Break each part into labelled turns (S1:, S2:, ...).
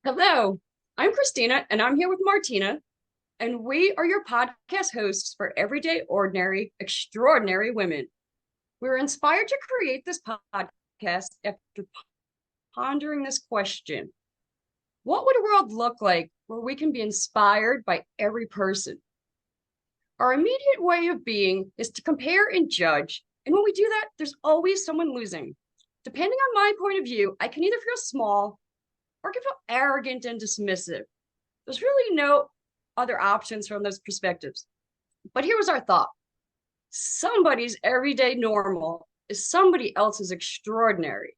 S1: Hello, I'm Christina, and I'm here with Martina, and we are your podcast hosts for Everyday Ordinary, Extraordinary Women. We were inspired to create this podcast after pondering this question. What would a world look like where we can be inspired by every person? Our immediate way of being is to compare and judge, and when we do that, there's always someone losing. Depending on my point of view, I can either feel small or can feel arrogant and dismissive. There's really no other options from those perspectives. But here was our thought: somebody's everyday normal is somebody else's extraordinary.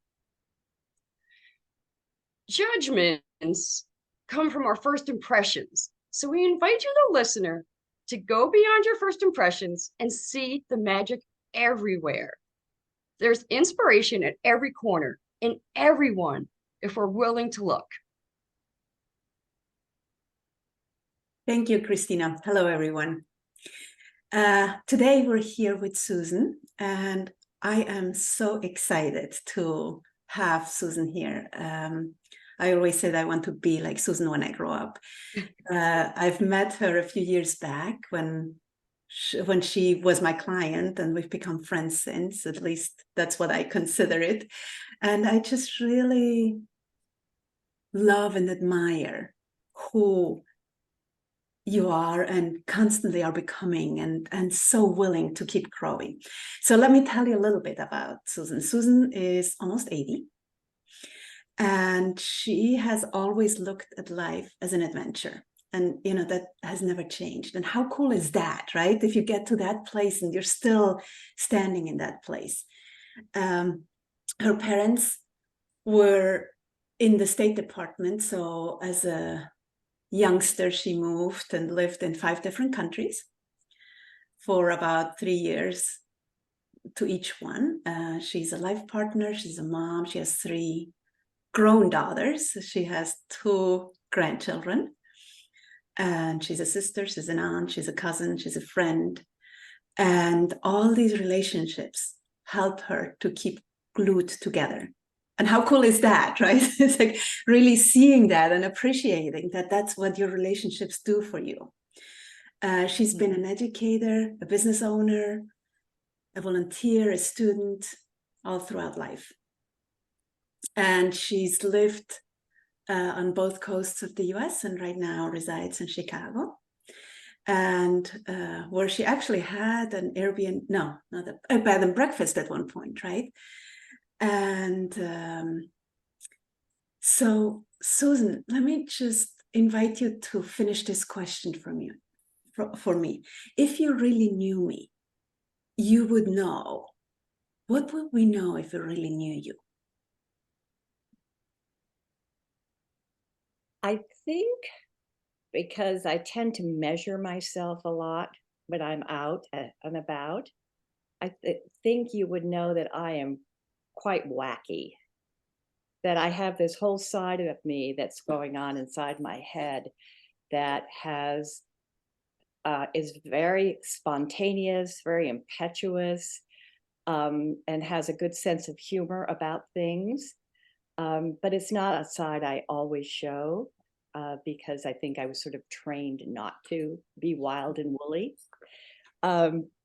S1: Judgments come from our first impressions. So we invite you, the listener, to go beyond your first impressions and see the magic everywhere. There's inspiration at every corner, in everyone, if we're willing to look.
S2: Thank you, Christina. Hello, everyone. Today we're here with Susan, and I am so excited to have Susan here. I always said I want to be like Susan when I grow up. I've met her a few years back when she was my client, and we've become friends since. At least that's what I consider it. And I just really love and admire who you are and constantly are becoming, and so willing to keep growing. So let me tell you a little bit about Susan. Susan is almost 80, and she has always looked at life as an adventure. And, that has never changed. And how cool is that, right? If you get to that place and you're still standing in that place. Her parents were in the State Department. So as a youngster, she moved and lived in 5 different countries for about 3 years to each one. She's a life partner. She's a mom. She has 3 grown daughters. She has 2 grandchildren. And she's a sister. She's an aunt. She's a cousin. She's a friend. And all these relationships help her to keep glued together. And how cool is that, right? It's like really seeing that and appreciating that that's what your relationships do for you. She's been an educator, a business owner, a volunteer, a student, all throughout life. And she's lived on both coasts of the US and right now resides in Chicago. And where she actually had an Airbnb, no, not a bed and breakfast at one point, right? And so, Susan, let me just invite you to finish this question for me. If you really knew me, you would know. What would we know if we really knew you?
S3: I think because I tend to measure myself a lot when I'm out and about, I think you would know that I am quite wacky, that I have this whole side of me that's going on inside my head that is very spontaneous, very impetuous, and has a good sense of humor about things. But it's not a side I always show because I think I was sort of trained not to be wild and woolly.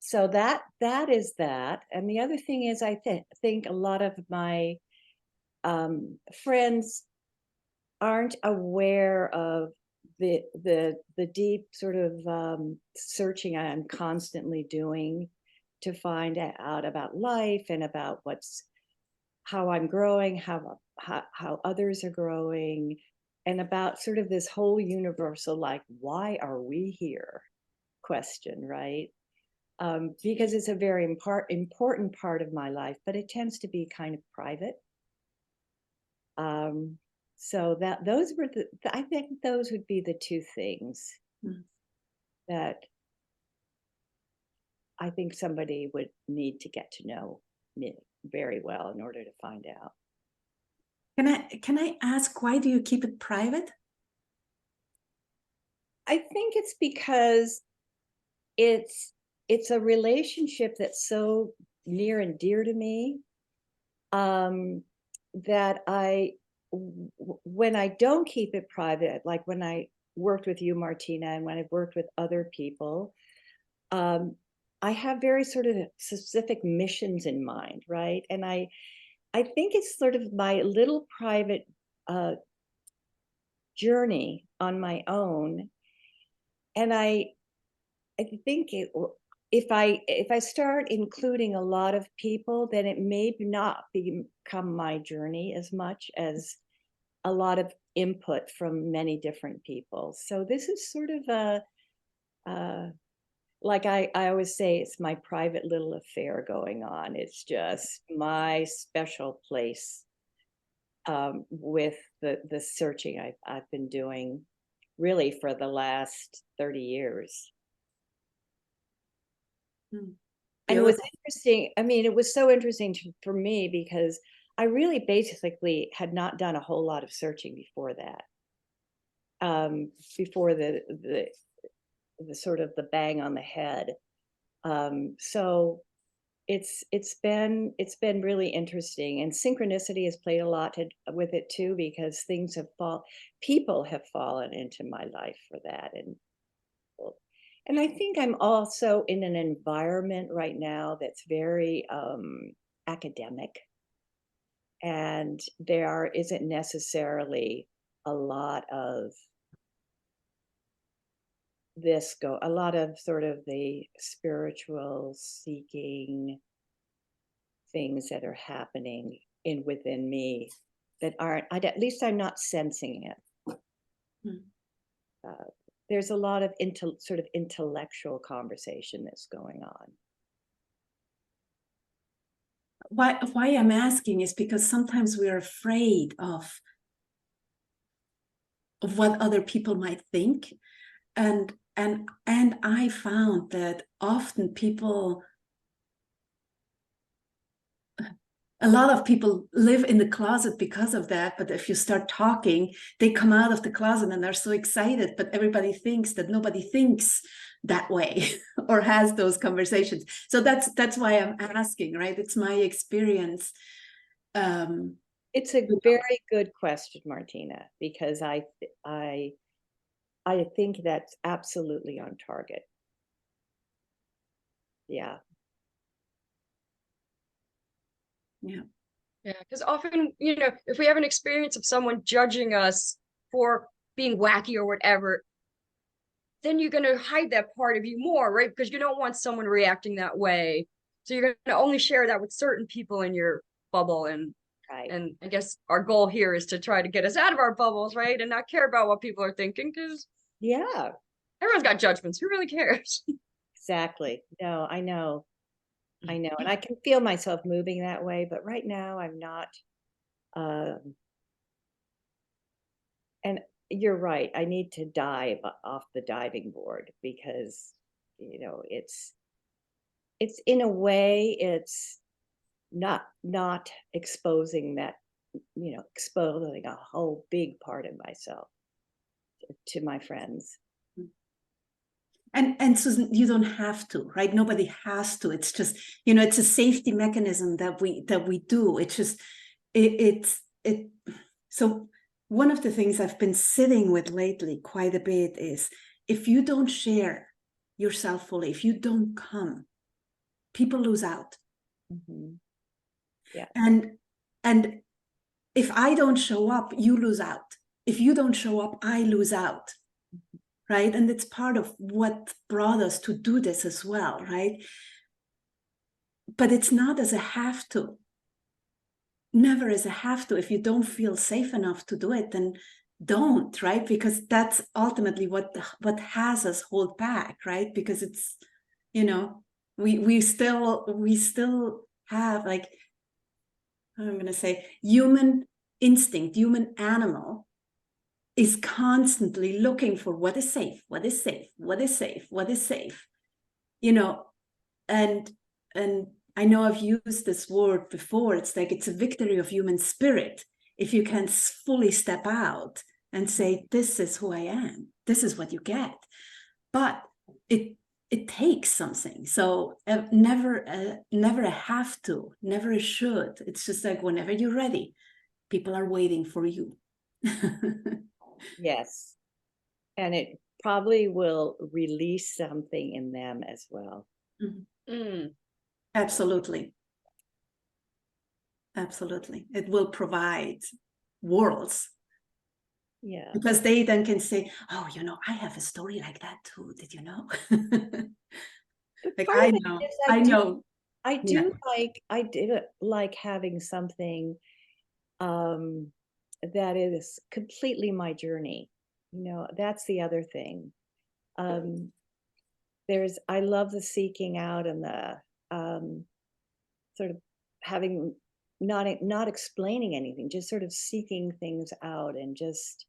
S3: So that is that. And the other thing is, I think a lot of my friends aren't aware of the deep sort of searching I'm constantly doing to find out about life and about how I'm growing, how others are growing, and about sort of this whole universal, like, why are we here question, right? Because it's a very important part of my life, but it tends to be kind of private. So those were I think those would be the 2 things that I think somebody would need to get to know me very well in order to find out.
S2: Can I ask, why do you keep it private?
S3: I think it's because it's a relationship that's so near and dear to me, that I when I don't keep it private, like when I worked with you, Martina, and when I've worked with other people, I have very sort of specific missions in mind, right? And I think it's sort of my little private journey on my own. And I think if I start including a lot of people, then it may not become my journey as much as a lot of input from many different people. So this is sort of like I always say, it's my private little affair going on. It's just my special place with the searching I've been doing really for the last 30 years. And it was interesting. I mean, it was so interesting for me because I really basically had not done a whole lot of searching before that. Before the sort of the bang on the head. So it's been really interesting, and synchronicity has played a lot with it too, because people have fallen into my life for that. And I think I'm also in an environment right now that's very academic, and there isn't necessarily a lot of a lot of sort of the spiritual seeking things that are happening within me that aren't, at least I'm not sensing it. There's a lot of sort of intellectual conversation that's going on.
S2: Why I'm asking is because sometimes we're afraid of what other people might think. And I found that often a lot of people live in the closet because of that. But if you start talking, they come out of the closet and they're so excited, but everybody thinks that nobody thinks that way or has those conversations. So that's why I'm asking, right? It's my experience.
S3: It's a very good question, Martina, because I think that's absolutely on target. Yeah.
S2: Yeah.
S1: Yeah, because often, if we have an experience of someone judging us for being wacky or whatever, then you're going to hide that part of you more, right? Because you don't want someone reacting that way. So you're going to only share that with certain people in your bubble. And
S3: Right.
S1: And I guess our goal here is to try to get us out of our bubbles, right? And not care about what people are thinking, because
S3: Yeah,
S1: everyone's got judgments. Who really cares?
S3: exactly. No, I know. And I can feel myself moving that way, but right now I'm not. And you're right. I need to dive off the diving board because, it's in a way, it's not exposing that, exposing a whole big part of myself to my friends.
S2: And Susan, you don't have to, right? Nobody has to. It's just, it's a safety mechanism that we do. It's just, so one of the things I've been sitting with lately quite a bit is, if you don't share yourself fully, if you don't come, people lose out.
S3: Mm-hmm. Yeah.
S2: And if I don't show up, you lose out. If you don't show up, I lose out. Right? And it's part of what brought us to do this as well, right? But it's not as a have to. Never as a have to. If you don't feel safe enough to do it, then don't, right? Because that's ultimately what has us hold back, right? Because it's, we still have, like, I'm going to say, human instinct, human animal is constantly looking for what is safe, what is safe, what is safe, what is safe, and I know I've used this word before. It's like, it's a victory of human spirit if you can fully step out and say, this is who I am, this is what you get. But it takes something. So never a have to, never a should. It's just like, whenever you're ready, people are waiting for you.
S3: Yes. And it probably will release something in them as well.
S1: Mm.
S2: Absolutely. Absolutely. It will provide worlds.
S3: Yeah.
S2: Because they then can say, oh, you know, I have a story like that too. Did you know? Like,
S3: Part
S2: I
S3: of it
S2: know,
S3: is
S2: I know.
S3: I
S2: Yeah.
S3: do like having something that is completely my journey. You know, that's the other thing. I love the seeking out and the sort of having not explaining anything, just sort of seeking things out and just,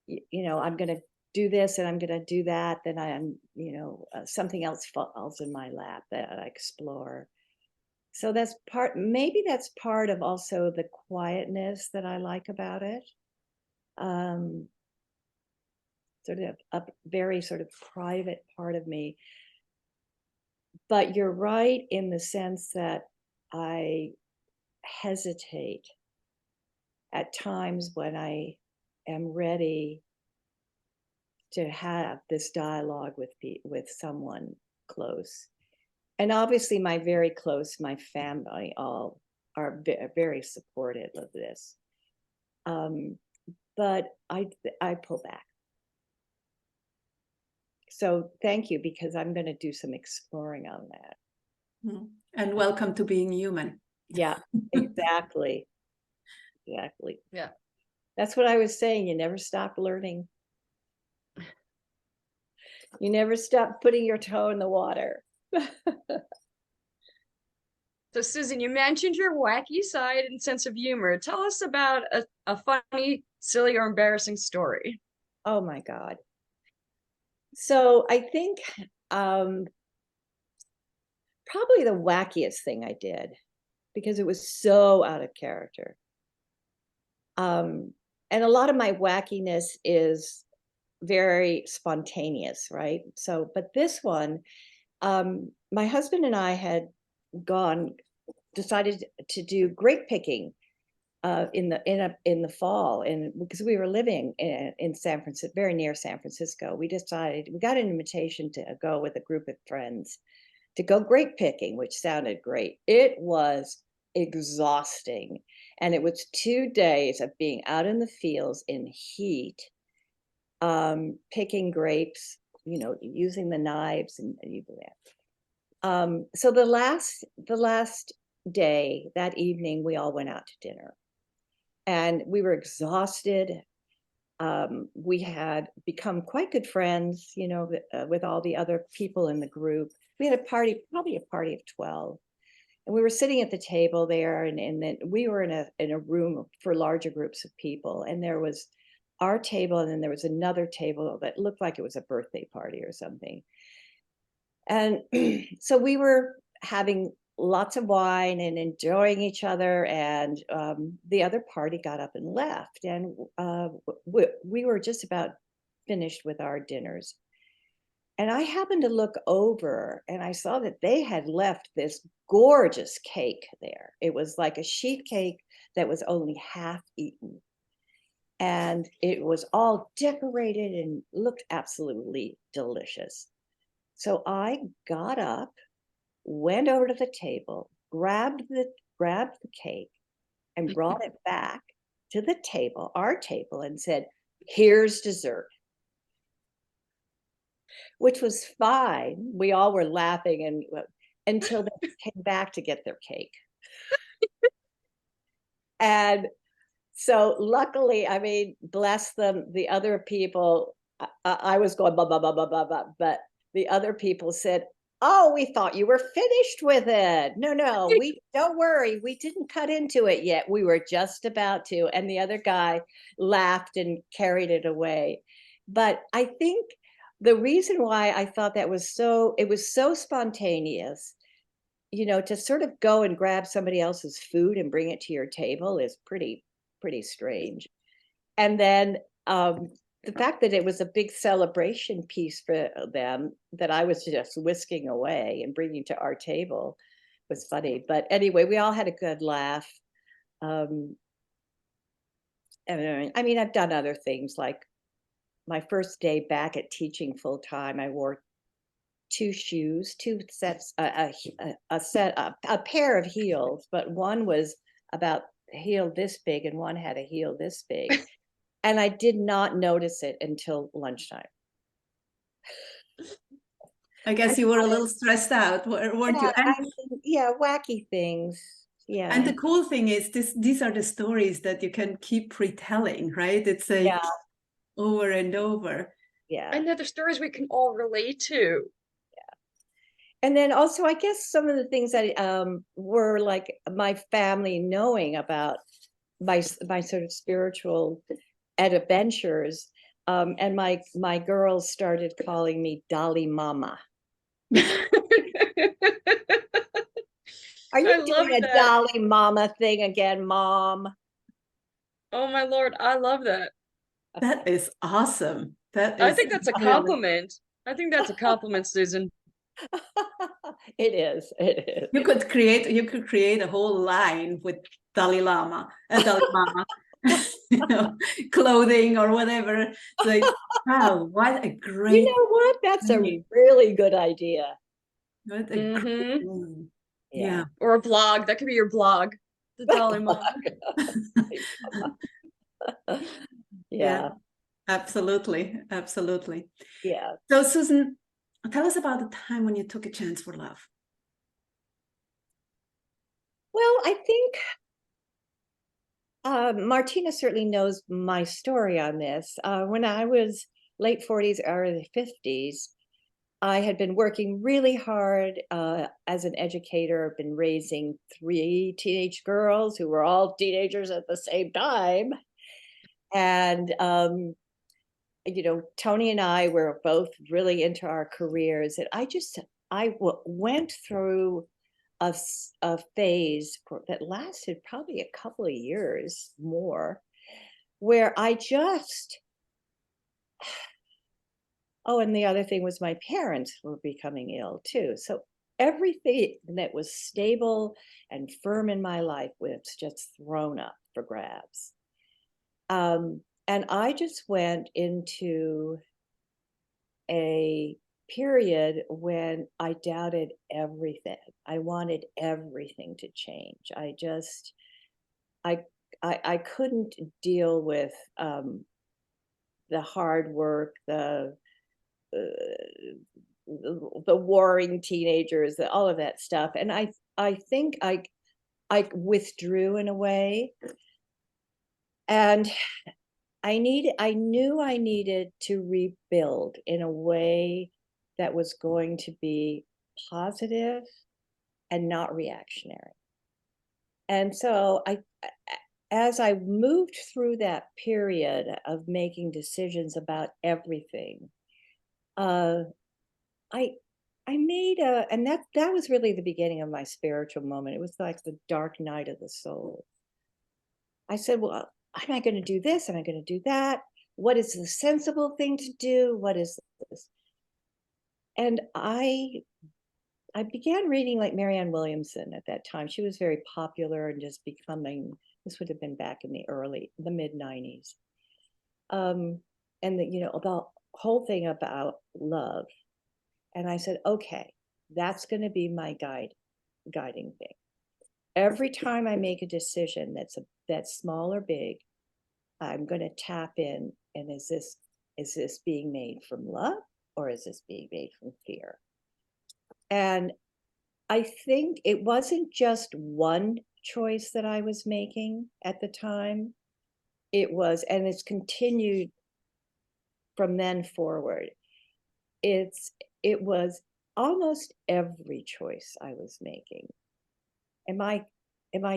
S3: you know, I'm going to do this and I'm going to do that. Then something else falls in my lap that I explore. So maybe that's part of also the quietness that I like about it. Sort of a very sort of private part of me. But you're right in the sense that I hesitate at times when I am ready to have this dialogue with someone close. And obviously my very close, my family, all are very supportive of this. But I pull back. So thank you, because I'm going to do some exploring on that.
S2: And welcome to being human.
S3: Yeah, exactly. Exactly.
S1: Yeah.
S3: That's what I was saying. You never stop learning. You never stop putting your toe in the water.
S1: So Susan, you mentioned your wacky side and sense of humor. Tell us about a funny, silly, or embarrassing story.
S3: Oh my God. So I think probably the wackiest thing I did, because it was so out of character. And a lot of my wackiness is very spontaneous, right? So, but this one, my husband and I had decided to do grape picking in the fall, and because we were living in San Francisco, very near San Francisco, we got an invitation to go with a group of friends to go grape picking, which sounded great. It was exhausting, and it was 2 days of being out in the fields in heat, picking grapes, you know, using the knives and you do that. So the last day, that evening, we all went out to dinner. And we were exhausted. We had become quite good friends, you know, with all the other people in the group. We had a party, probably a party of 12. And we were sitting at the table there, and then we were in a room for larger groups of people. And there was our table, and then there was another table that looked like it was a birthday party or something. And so we were having lots of wine and enjoying each other, and the other party got up and left, and we were just about finished with our dinners, and I happened to look over and I saw that they had left this gorgeous cake there. It was like a sheet cake that was only half eaten, and it was all decorated and looked absolutely delicious. So I got up, went over to the table, grabbed the cake, and brought it back to the table, our table, and said, "Here's dessert," which was fine. We all were laughing until they came back to get their cake. And so luckily, I mean, bless them, the other people, I was going blah, blah, blah, blah, blah, blah, but the other people said, "Oh, we thought you were finished with it." No, we don't worry. We didn't cut into it yet. We were just about to. And the other guy laughed and carried it away. But I think the reason why I thought it was so spontaneous, you know, to sort of go and grab somebody else's food and bring it to your table is pretty strange. And then the fact that it was a big celebration piece for them that I was just whisking away and bringing to our table was funny. But anyway, we all had a good laugh. I mean, I've done other things, like my first day back at teaching full time, I wore two shoes, two sets, a pair of heels, but one was about a heel this big and one had a heel this big. And I did not notice it until lunchtime.
S2: I guess you were a little stressed out, weren't you?
S3: I mean, yeah, wacky things. Yeah.
S2: And the cool thing is these are the stories that you can keep retelling, right? It's like
S3: Yeah.
S2: over and over.
S3: Yeah.
S1: And they're the stories we can all relate to.
S3: And then also, I guess some of the things that were like my family knowing about my sort of spiritual adventures, and my girls started calling me Dolly Mama. Are you doing a
S1: that.
S3: Dolly Mama thing again, Mom?
S1: Oh my Lord, I love that.
S2: That is awesome. That
S1: I
S2: is
S1: think that's a
S2: really
S1: compliment. I think that's a compliment, Susan.
S3: It is. It is.
S2: You could create a whole line with Dalai Lama, Dalai Mama, you know, clothing or whatever. It's like, wow, what a great.
S3: You know what? That's a
S2: name.
S3: really good idea.
S2: What a great name. Yeah.
S1: Or a blog. That could be your blog. The Dalai Mama.
S3: Yeah.
S2: Absolutely. Absolutely.
S3: Yeah.
S2: So, Susan, tell us about the time when you took a chance for love.
S3: Well, I think Martina certainly knows my story on this. When I was late 40s, early 50s, I had been working really hard as an educator. I've been raising 3 teenage girls who were all teenagers at the same time. And, you know, Tony and I were both really into our careers. And I went through a phase that lasted probably a couple of years more, where I just, oh, and the other thing was my parents were becoming ill too. So everything that was stable and firm in my life was just thrown up for grabs. And I just went into a period when I doubted everything. I wanted everything to change. I couldn't deal with the hard work, the warring teenagers, all of that stuff. And I think I withdrew in a way, and I knew I needed to rebuild in a way that was going to be positive and not reactionary. And so as I moved through that period of making decisions about everything, I made and that was really the beginning of my spiritual moment. It was like the dark night of the soul. I said, well, am I going to do this? Am I going to do that? What is the sensible thing to do? What is this? And I began reading like Marianne Williamson at that time. She was very popular and just becoming, this would have been back in the mid 90s. And the whole thing about love. And I said, okay, that's going to be my guiding thing. Every time I make a decision that's small or big, I'm going to tap in, and is this being made from love, or is this being made from fear? And I think it wasn't just one choice that I was making at the time. It was, and it's continued from then forward. It was almost every choice I was making. Am I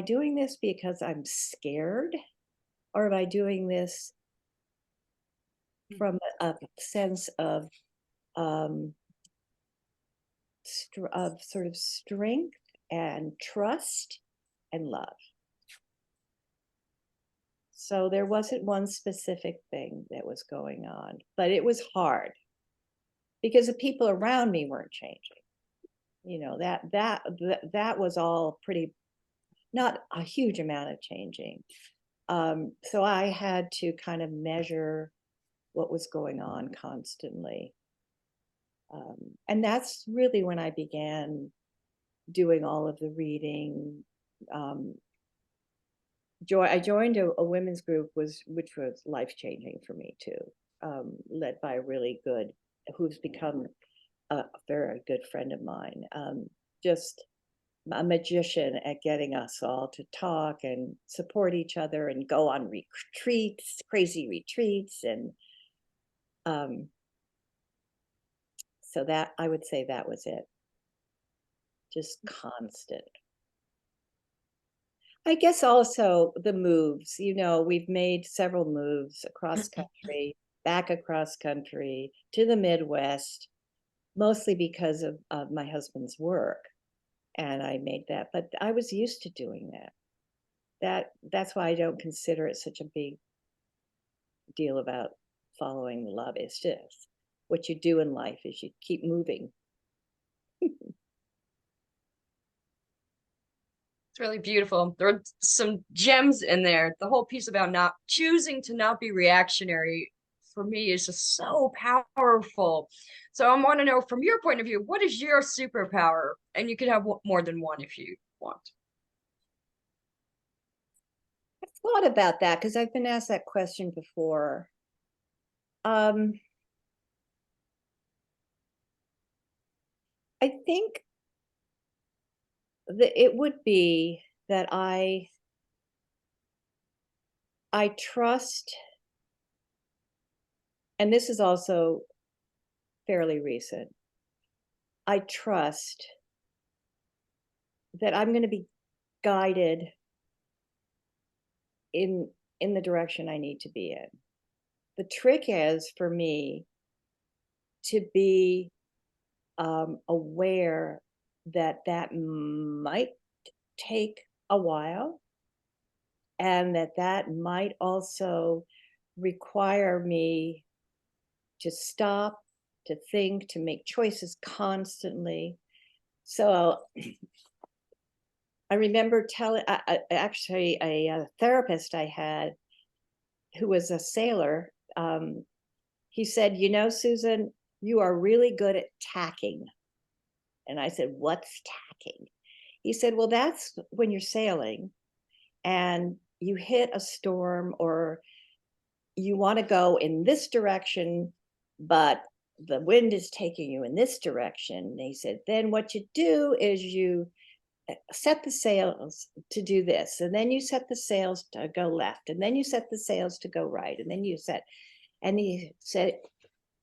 S3: doing this because I'm scared, or am I doing this from a sense of sort of strength and trust and love? So there wasn't one specific thing that was going on, but it was hard because the people around me weren't changing. You know, that was all pretty, not a huge amount of changing, So I had to kind of measure what was going on constantly. And that's really when I began doing all of the reading. I joined a women's group, which was life-changing for me too, led by a really good, who's become a very good friend of mine, just a magician at getting us all to talk and support each other and go on retreats, crazy retreats. And so that, I would say that was it. Just constant. I guess also the moves, we've made several moves across country, back across country to the Midwest, mostly because of my husband's work. And I made that, but I was used to doing that. That's why I don't consider it such a big deal about following love. It's just what you do in life is you keep moving.
S1: It's really beautiful. There are some gems in there. The whole piece about not choosing to not be reactionary for me is just so powerful. So I want to know from your point of view, what is your superpower? And you could have more than one if you want.
S3: I've thought about that because I've been asked that question before. I think that it would be that I trust, and this is also fairly recent, I trust that I'm going to be guided in the direction I need to be in. The trick is for me to be aware that might take a while, and that might also require me to stop, to think, to make choices constantly. So I remember telling, actually, a therapist I had who was a sailor, he said, Susan, you are really good at tacking. And I said, what's tacking? He said, well, that's when you're sailing and you hit a storm or you want to go in this direction, but the wind is taking you in this direction. And he said, then what you do is you set the sails to do this, and then you set the sails to go left, and then you set the sails to go right, and then and he said,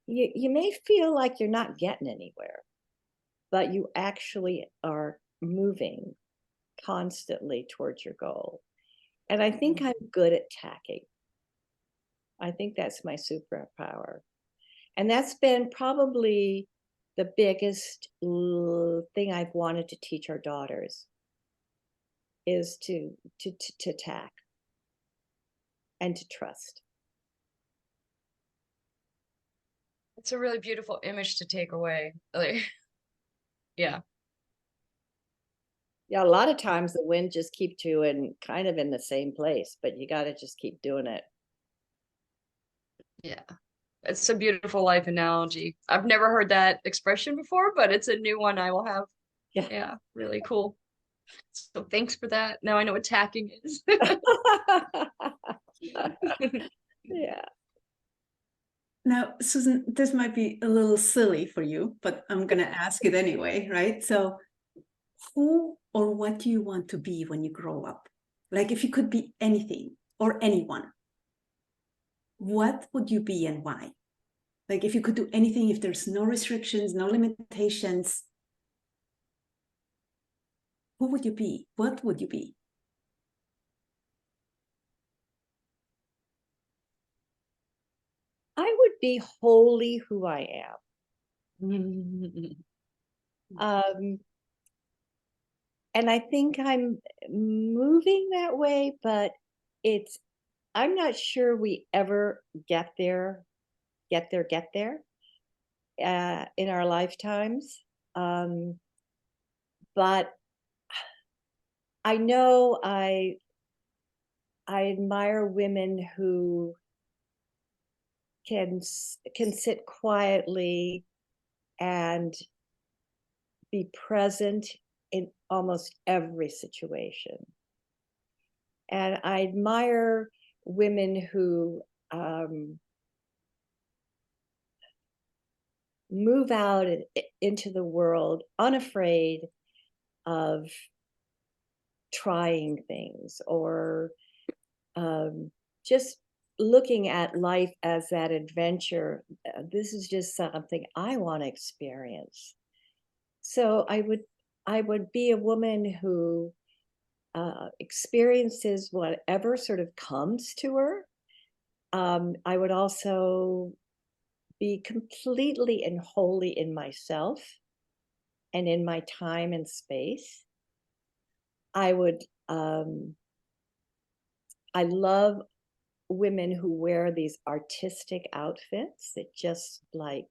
S3: you may feel like you're not getting anywhere, but you actually are moving constantly towards your goal. And I think I'm good at tacking. I think that's my superpower. And that's been probably the biggest thing I've wanted to teach our daughters, is to tack and to trust.
S1: It's a really beautiful image to take away. Like, yeah.
S3: Yeah, a lot of times the wind just keeps you kind of in the same place, but you got to just keep doing it.
S1: Yeah. It's a beautiful life analogy. I've never heard that expression before, but it's a new one I will have.
S3: Yeah.
S1: Yeah, really cool. So thanks for that. Now I know what tacking is.
S3: Yeah.
S2: Now, Susan, this might be a little silly for you, but I'm going to ask it anyway, right? So, who or what do you want to be when you grow up? Like, if you could be anything or anyone, what would you be and why? Like, if you could do anything, if there's no restrictions, no limitations, who would you be? What would you be?
S3: I would be wholly who I am. And I think I'm moving that way, but I'm not sure we ever get there in our lifetimes. But I know I admire women who can sit quietly and be present in almost every situation. And I admire women who move out into the world unafraid of trying things, or just looking at life as that adventure. This is just something I want to experience. So I would be a woman who experiences whatever sort of comes to her. I would also be completely and wholly in myself and in my time and space. I would, I love women who wear these artistic outfits that just like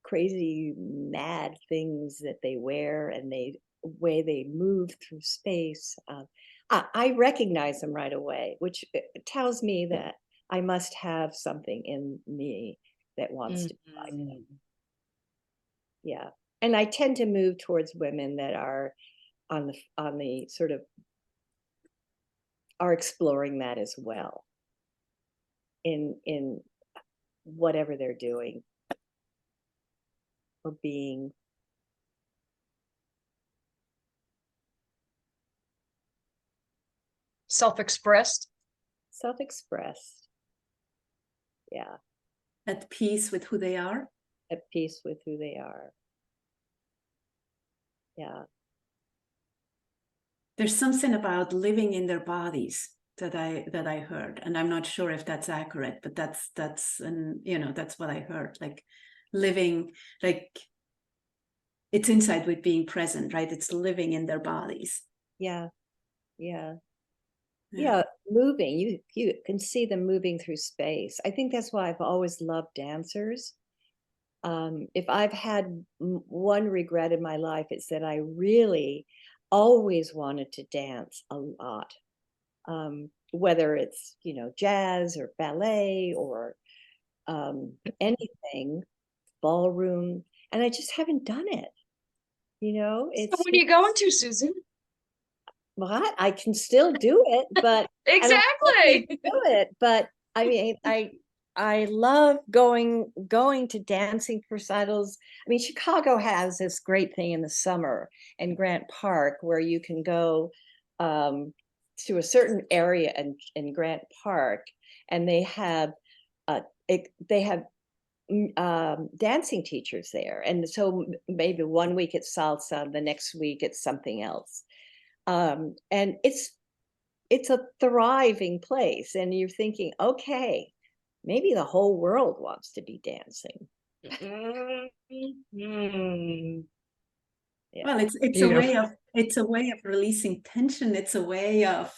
S3: crazy mad things that they wear, and they way they move through space. I recognize them right away, which tells me that I must have something in me that wants to be like them. Yeah. And I tend to move towards women that are on the sort of are exploring that as well in whatever they're doing or being.
S1: Self-expressed.
S3: Self-expressed. Yeah.
S2: At peace with who they are.
S3: At peace with who they are. Yeah.
S2: There's something about living in their bodies that I heard, and I'm not sure if that's accurate, but that's and that's what I heard. Like living, like it's inside with being present, right? It's living in their bodies.
S3: Yeah. Yeah. Yeah, moving. You can see them moving through space. I think that's why I've always loved dancers. If I've had one regret in my life, it's that I really always wanted to dance a lot. Whether it's, jazz or ballet or anything, ballroom, and I just haven't done it.
S1: So
S3: It's
S1: when are you going to, Susan?
S3: what I can still do it, but
S1: Exactly.
S3: do it. But I mean, I love going to dancing recitals. I mean, Chicago has this great thing in the summer in Grant Park where you can go to a certain area in Grant Park, and they have dancing teachers there, and so maybe one week it's salsa, the next week it's something else. And it's a thriving place, and you're thinking, okay, maybe the whole world wants to be dancing. Yeah.
S2: Well, it's a way of releasing tension. It's a way of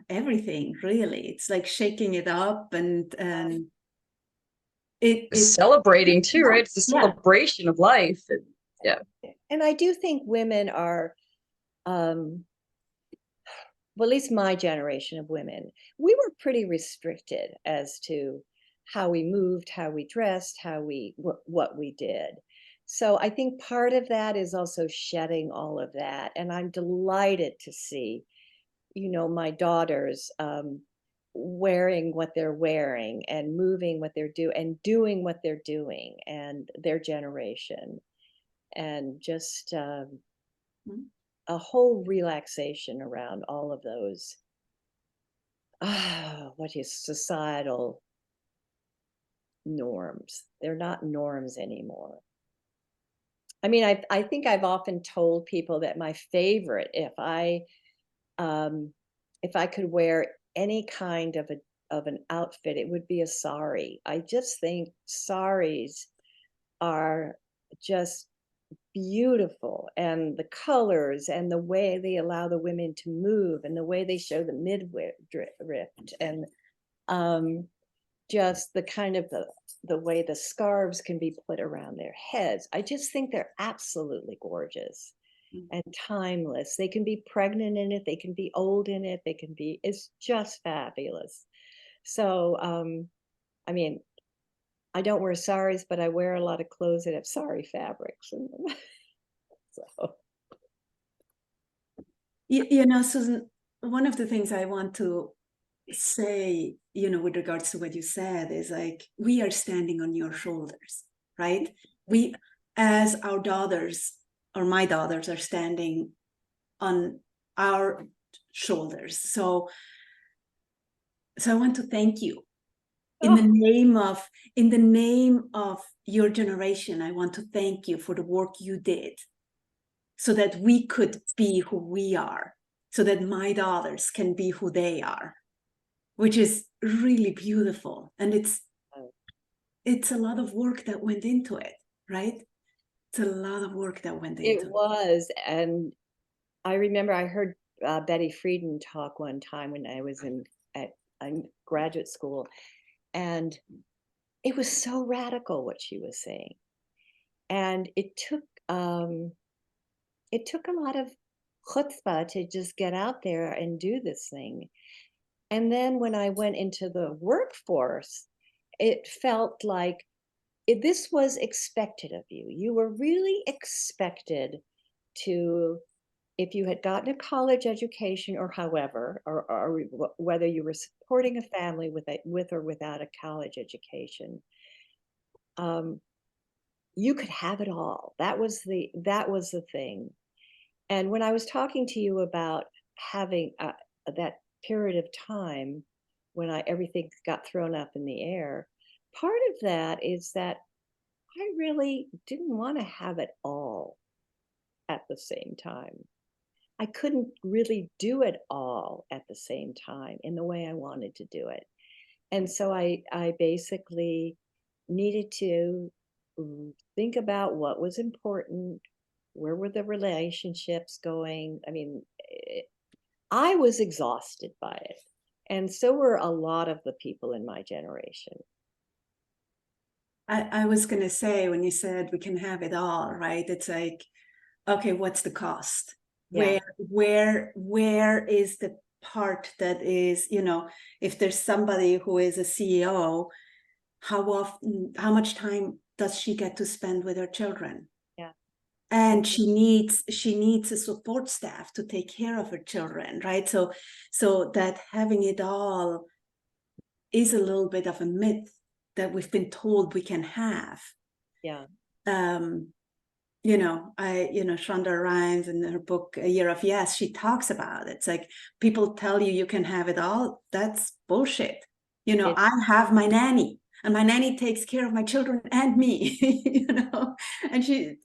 S2: everything, really. It's like shaking it up, and it's
S1: celebrating too, right? It's a celebration of life. Yeah.
S3: And I do think women are well, at least my generation of women, we were pretty restricted as to how we moved, how we dressed, what we did. So I think part of that is also shedding all of that. And I'm delighted to see, my daughters wearing what they're wearing and moving what they're doing and doing what they're doing, and their generation. And just a whole relaxation around all of those what is societal norms. They're not norms anymore. I mean, I think I've often told people that my favorite, if I could wear any kind of an outfit, it would be a sari. I just think saris are just beautiful, and the colors and the way they allow the women to move and the way they show the midriff and just the kind of the way the scarves can be put around their heads. I just think they're absolutely gorgeous. and timeless. They can be pregnant in it, they can be old in it, it's just fabulous. So, I mean, I don't wear saris, but I wear a lot of clothes that have sari fabrics in them. So.
S2: You know, Susan, one of the things I want to say, you know, with regards to what you said is like, we are standing on your shoulders, right? We, as our daughters or my daughters are standing on our shoulders. So I want to thank you in the name of your generation. I want to thank you for the work you did so that we could be who we are, so that my daughters can be who they are, which is really beautiful. And it's a lot of work that went into it, right? It's a lot of work that went into it.
S3: It was, and I remember I heard Betty Friedan talk one time when I was in graduate school, and it was so radical what she was saying, and it took a lot of chutzpah to just get out there and do this thing. And then when I went into the workforce, it felt like this was expected of you. You were really expected to, if you had gotten a college education or however, or whether you were supporting a family with or without a college education, you could have it all. That was the thing. And when I was talking to you about having that period of time when everything got thrown up in the air, part of that is that I really didn't want to have it all at the same time. I couldn't really do it all at the same time in the way I wanted to do it. And so I basically needed to think about what was important, where were the relationships going. I mean, I was exhausted by it. And so were a lot of the people in my generation.
S2: I was going to say, when you said we can have it all, right? It's like, okay, what's the cost?
S3: Yeah.
S2: Where is the part that is, you know, if there's somebody who is a CEO, how much time does she get to spend with her children?
S3: Yeah.
S2: And she needs a support staff to take care of her children, right? So that having it all is a little bit of a myth that we've been told we can have.
S3: Yeah.
S2: Shonda Rhimes in her book A Year of Yes, she talks about it. It's like, people tell you can have it all. That's bullshit. I have my nanny, and my nanny takes care of my children and me. And she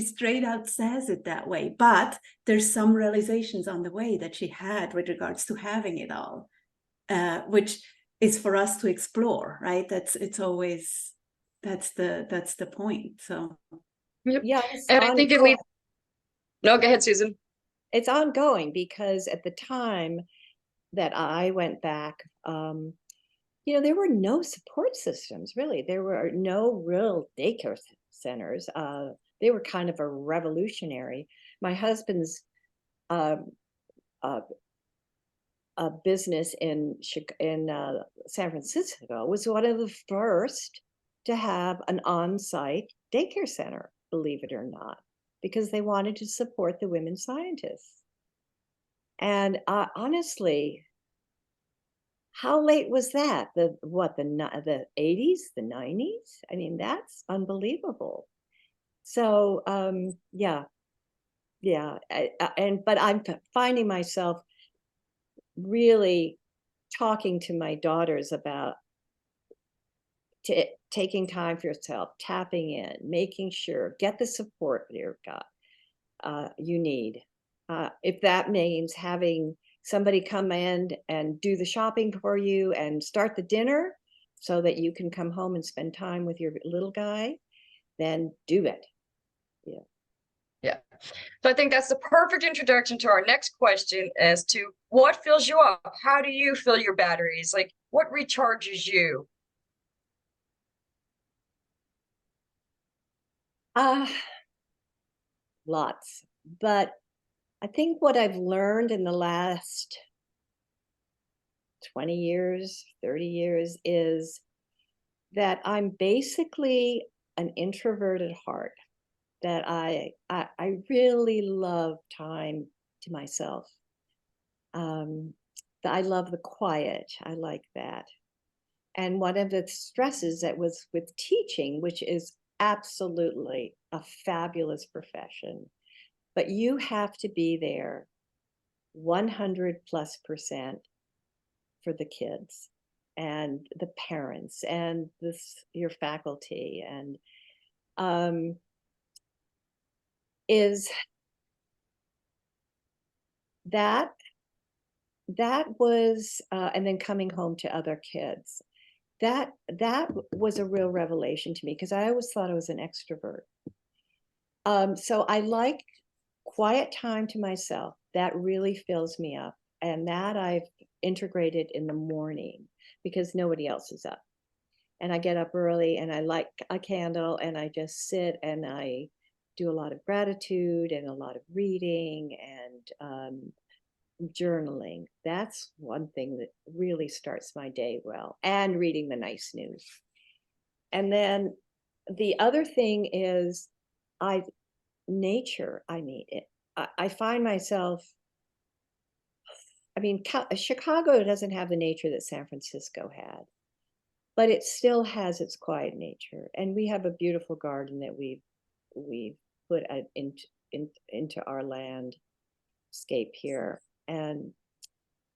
S2: straight out says it that way. But there's some realizations on the way that she had with regards to having it all, which is for us to explore, right? That's the point. So
S1: Yep.
S3: Yeah.
S1: And I think it leads. No, go ahead, Susan.
S3: It's ongoing because at the time that I went back, there were no support systems, really. There were no real daycare centers. They were kind of a revolutionary. My husband's business in San Francisco was one of the first to have an on-site daycare center, believe it or not, because they wanted to support the women scientists. And honestly, how late was that? The 80s, the 90s? I mean, that's unbelievable. So but I'm finding myself really talking to my daughters about taking time for yourself, tapping in, making sure, get the support you need. If that means having somebody come in and do the shopping for you and start the dinner so that you can come home and spend time with your little guy, then do it. Yeah.
S1: Yeah. So I think that's the perfect introduction to our next question as to what fills you up? How do you fill your batteries? Like, what recharges you?
S3: lots. But I think what I've learned in the last 20 years, 30 years is that I'm basically an introvert at heart, that I really love time to myself. I love the quiet. I like that. And one of the stresses that was with teaching, which is absolutely a fabulous profession, but you have to be there 100+% for the kids and the parents and your faculty, and is that was and then coming home to other kids, that was a real revelation to me, because I always thought I was an extrovert. So I like quiet time to myself. That really fills me up, and that I've integrated in the morning because nobody else is up, and I get up early and I light a candle and I just sit and I do a lot of gratitude and a lot of reading and journaling. That's one thing that really starts my day well, and reading the nice news. And then the other thing is nature. I need it. I find myself, I mean, Chicago doesn't have the nature that San Francisco had, but it still has its quiet nature. And we have a beautiful garden that we've put into our landscape here. And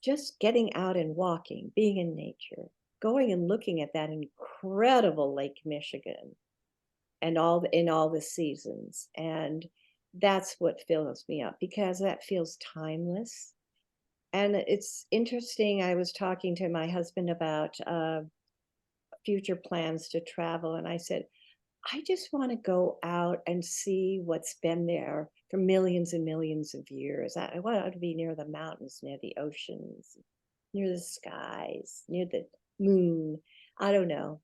S3: just getting out and walking, being in nature, going and looking at that incredible Lake Michigan and in all the seasons. And that's what fills me up, because that feels timeless. And it's interesting. I was talking to my husband about future plans to travel. And I said, I just want to go out and see what's been there for millions and millions of years. I want to be near the mountains, near the oceans, near the skies, near the moon. I don't know.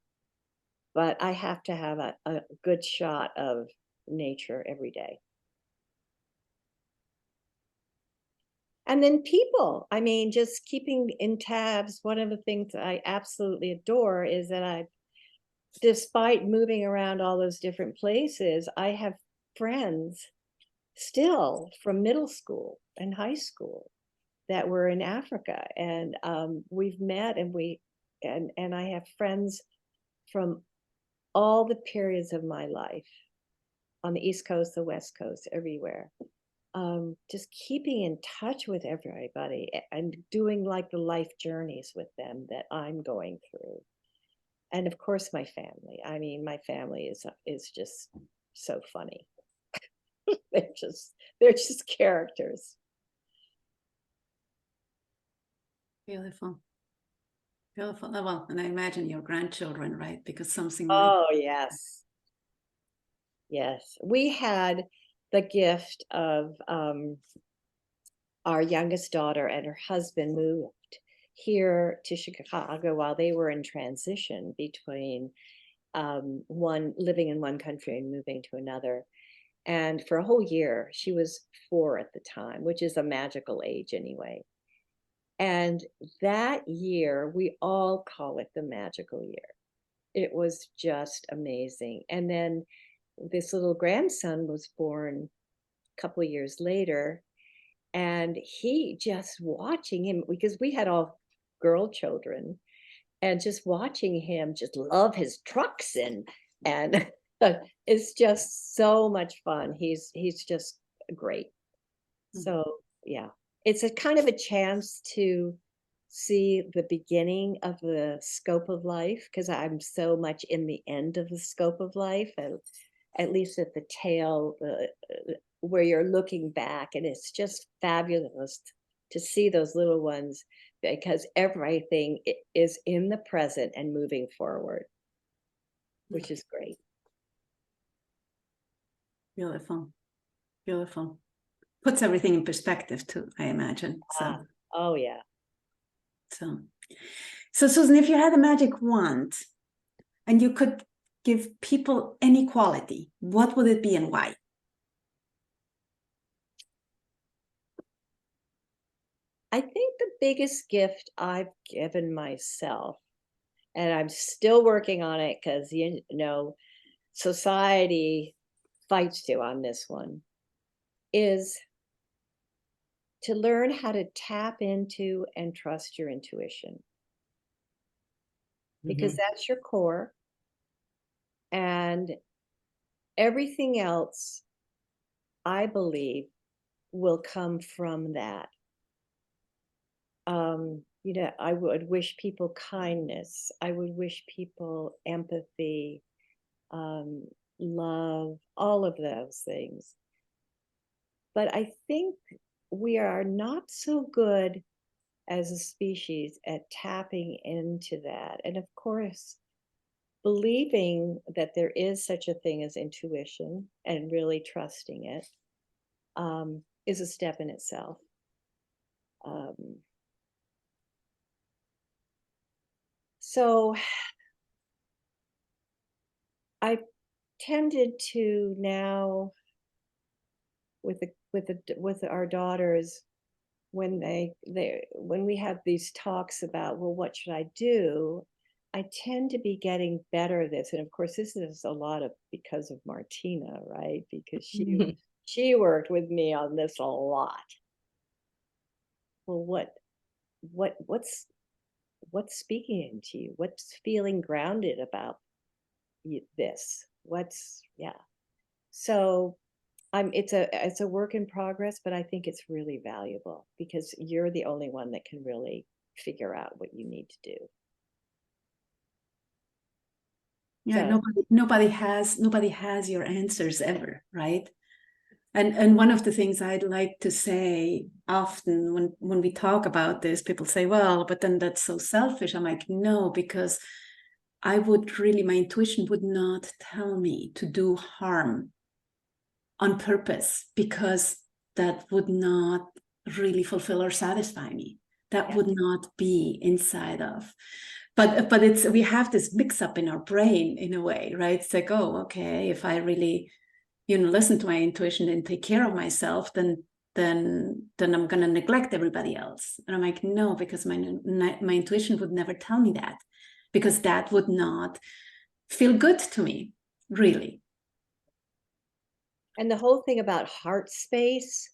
S3: But I have to have a good shot of nature every day. And then people, I mean, just keeping in tabs. One of the things that I absolutely adore is that despite moving around all those different places, I have friends still from middle school and high school that were in Africa, and we've met, and I have friends from all the periods of my life, on the East Coast, the West Coast, everywhere. Just keeping in touch with everybody and doing like the life journeys with them that I'm going through. And of course, my family. I mean, my family is just so funny. they're just characters.
S2: Beautiful. Beautiful. Well, and I imagine your grandchildren, right? Because something like...
S3: Oh, yes. Yes. We had the gift of our youngest daughter and her husband moved here to Chicago while they were in transition between living in one country and moving to another. And for a whole year, she was 4 at the time, which is a magical age anyway. And that year, we all call it the magical year. It was just amazing. And then this little grandson was born a couple of years later, and he just watching him, because we had all girl children, and just watching him just love his trucks and it's just so much fun. He's just great. Mm-hmm. So yeah, it's a kind of a chance to see the beginning of the scope of life, because I'm so much in the end of the scope of life, and at least at the tail, where you're looking back, and it's just fabulous to see those little ones, because everything is in the present and moving forward, which is great.
S2: Beautiful. Beautiful. Puts everything in perspective too, I imagine. So.
S3: Oh yeah.
S2: So Susan, if you had a magic wand and you could give people any quality, what would it be and why?
S3: I think the biggest gift I've given myself, and I'm still working on it because, you know, society fights you on this one, is to learn how to tap into and trust your intuition, because
S2: Mhm.
S3: that's your core, and everything else, I believe, will come from that. You know, I would wish people kindness. I would wish people empathy, um, love, all of those things. But I think we are not so good as a species at tapping into that. And of course, believing that there is such a thing as intuition and really trusting it is a step in itself. Um, so I tended to now with our daughters when when we have these talks about, well, what should I do? I tend to be getting better at this, and of course this is a lot of because of Martina, right? Because she worked with me on this a lot. Well, what's speaking into you? What's feeling grounded about this? What's yeah. So it's a work in progress, but I think it's really valuable because you're the only one that can really figure out what you need to do.
S2: Yeah,
S3: So
S2: nobody has your answers ever, right? And one of the things I'd like to say often when we talk about this, people say, well, but then that's so selfish. I'm like, no, because my intuition would not tell me to do harm on purpose, because that would not really fulfill or satisfy me. That
S3: yeah,
S2: would not be inside of. But it's, we have this mix up in our brain in a way, right? It's like, oh, okay, if I really, listen to my intuition and take care of myself, then I'm gonna neglect everybody else. And I'm like, no, because my intuition would never tell me that, because that would not feel good to me, really.
S3: and the whole thing about heart space,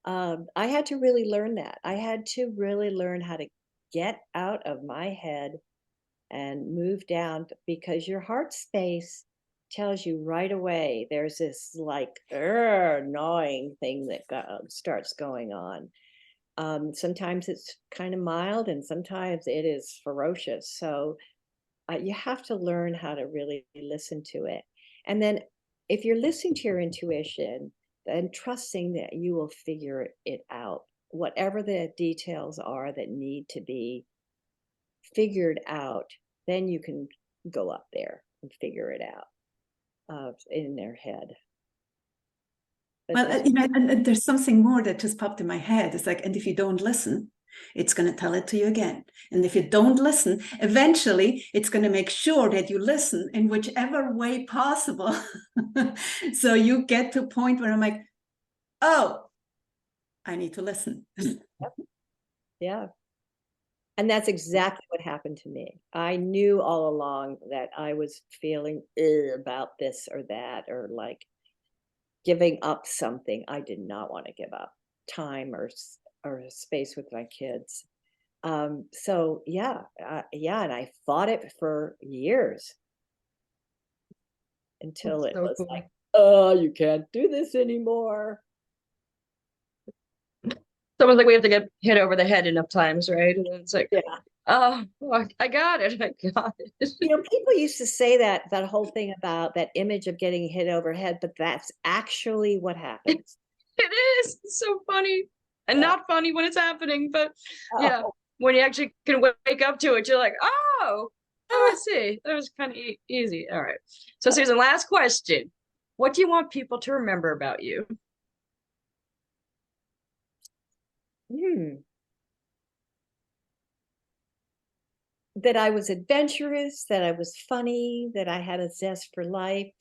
S3: I had to really learn that. I had to really learn how to get out of my head and move down because your heart space tells you right away there's this like gnawing thing that starts going on. Sometimes it's kind of mild and sometimes it is ferocious. So you have to learn how to really listen to it. And then if you're listening to your intuition and trusting that you will figure it out, whatever the details are that need to be figured out, then you can go up there and figure it out in their head. But
S2: Well,
S3: this,
S2: and there's something more that just popped in my head. It's like, and if you don't listen, it's going to tell it to you again. And if you don't listen, eventually it's going to make sure that you listen in whichever way possible. So you get to a point where I'm like, oh, I need to listen.
S3: yeah. And that's exactly what happened to me. I knew all along that I was feeling about this or that, or like giving up something. I did not want to give up time or space with my kids. So yeah, yeah, and I fought it for years until
S1: That's
S3: it
S1: so
S3: was like,
S1: cool.
S3: oh, you can't do this anymore.
S1: Someone's like, we have to get hit over the head enough times, right? And then it's like,
S3: Yeah.
S1: oh, I got it. I got it.
S3: You know, people used to say that whole thing about that image of getting hit overhead, but that's actually what happens.
S1: It is. It's so funny. And
S3: Yeah.
S1: not funny when it's happening, but yeah,
S3: Oh.
S1: when you actually can wake up to it, you're like, oh, I see. That was kind of easy. All right. So, Susan, last question. What do you want people to remember about you?
S3: Hmm. That I was adventurous, that I was funny, that I had a zest for life,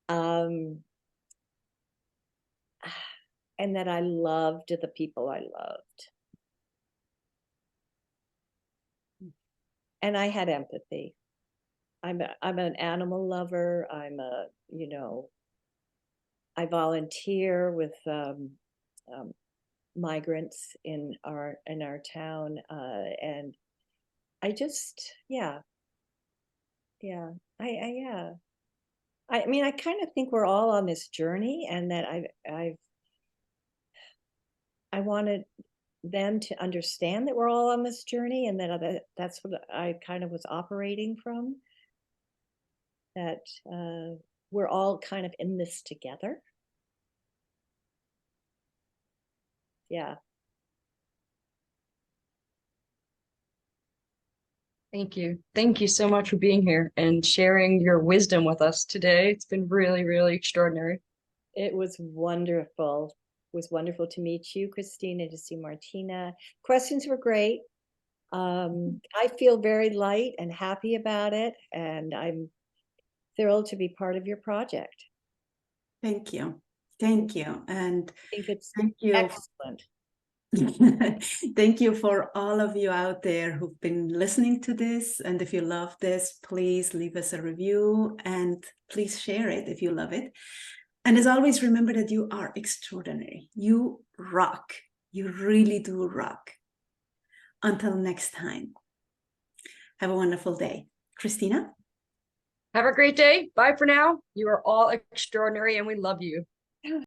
S3: um, and that I loved the people I loved. and I had empathy. I'm an animal lover. I volunteer with migrants in our town, and I just, yeah, yeah, yeah. I mean, I kind of think we're all on this journey, and that I wanted them to understand that we're all on this journey, and that's what I kind of was operating from. That we're all kind of in this together. Yeah.
S1: Thank you. Thank you so much for being here and sharing your wisdom with us today. It's been really, really extraordinary.
S3: It was wonderful. It was wonderful to meet you, Christina, to see Martina. Questions were great. I feel very light and happy about it, and I'm thrilled to be part of your project.
S2: Thank you. Thank you. And
S3: I think it's
S2: thank you.
S3: excellent.
S2: Thank you for all of you out there who've been listening to this. And if you love this, please leave us a review and please share it if you love it. And as always, remember that you are extraordinary. You rock. You really do rock. Until next time, have a wonderful day. Christina?
S1: Have a great day. Bye for now. You are all extraordinary and we love you.